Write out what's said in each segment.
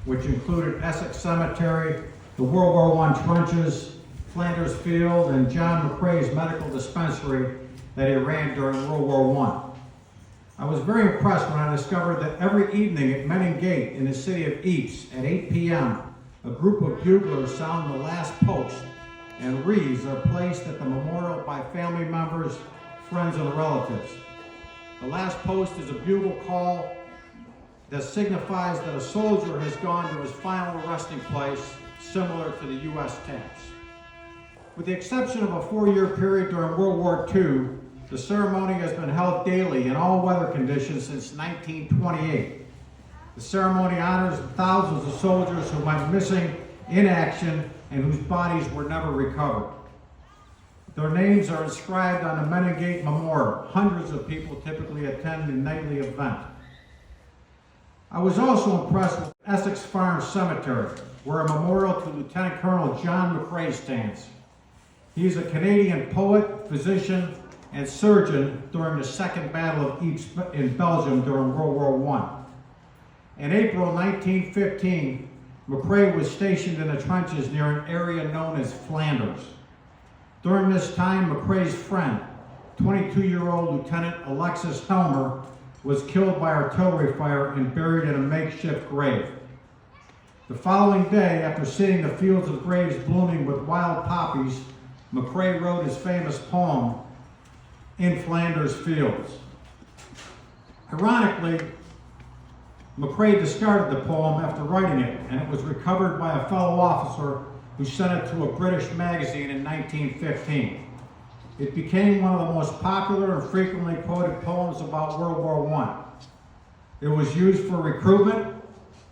which included Essex Cemetery, the World War I trenches, Flanders Field, and John McCrae's medical dispensary that he ran during World War I. I was very impressed when I discovered that every evening at Menning Gate in the city of Ypres at 8 p.m., a group of buglers sound the last post, and wreaths are placed at the memorial by family members, friends, and relatives. The last post is a bugle call that signifies that a soldier has gone to his final resting place, similar to the U.S. taps. With the exception of a 4-year period during World War II, the ceremony has been held daily in all weather conditions since 1928. The ceremony honors thousands of soldiers who went missing in action and whose bodies were never recovered. Their names are inscribed on the Menning Gate Memorial. Hundreds of people typically attend the nightly event. I was also impressed with Essex Farm Cemetery, where a memorial to Lieutenant Colonel John McCrae stands. He is a Canadian poet, physician, and surgeon during the Second Battle of Ypres in Belgium during World War I. In April 1915, McCrae was stationed in the trenches near an area known as Flanders. During this time, McCrae's friend, 22-year-old Lieutenant Alexis Helmer, was killed by artillery fire and buried in a makeshift grave. The following day, after seeing the fields of graves blooming with wild poppies, McCrae wrote his famous poem, In Flanders Fields. Ironically, McCrae discarded the poem after writing it, and it was recovered by a fellow officer who sent it to a British magazine in 1915. It became one of the most popular and frequently quoted poems about World War I. It was used for recruitment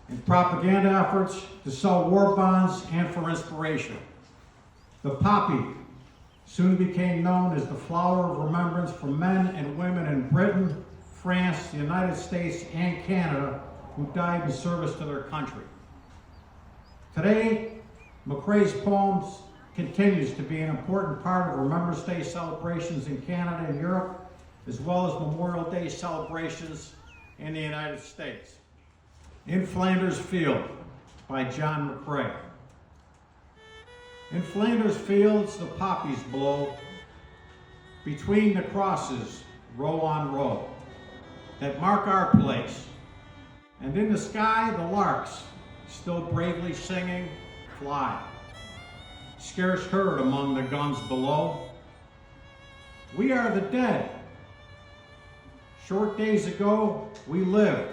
and propaganda efforts, to sell war bonds, and for inspiration. The poppy soon became known as the flower of remembrance for men and women in Britain, France, the United States, and Canada who died in service to their country. Today, McCrae's poems continues to be an important part of Remembrance Day celebrations in Canada and Europe, as well as Memorial Day celebrations in the United States. In Flanders Field by John McCrae. In Flanders Fields the poppies blow, between the crosses, row on row, that mark our place. And in the sky the larks, still bravely singing, fly, scarce heard among the guns below. We are the dead. Short days ago we lived,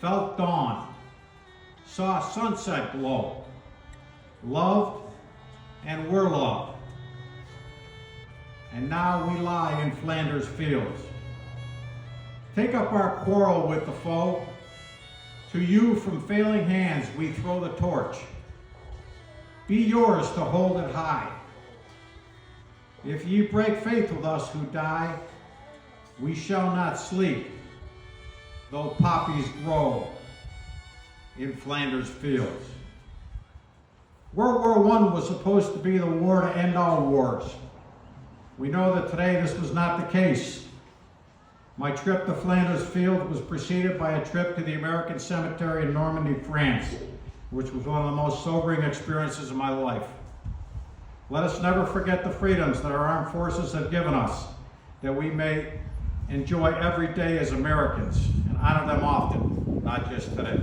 felt dawn, saw sunset glow, loved and were loved. And now we lie in Flanders Fields. Take up our quarrel with the foe. To you from failing hands we throw the torch. Be yours to hold it high. If ye break faith with us who die, we shall not sleep, though poppies grow in Flanders Fields. World War I was supposed to be the war to end all wars. We know that today this was not the case. My trip to Flanders Field was preceded by a trip to the American Cemetery in Normandy, France, which was one of the most sobering experiences of my life. Let us never forget the freedoms that our armed forces have given us, that we may enjoy every day as Americans and honor them often, not just today.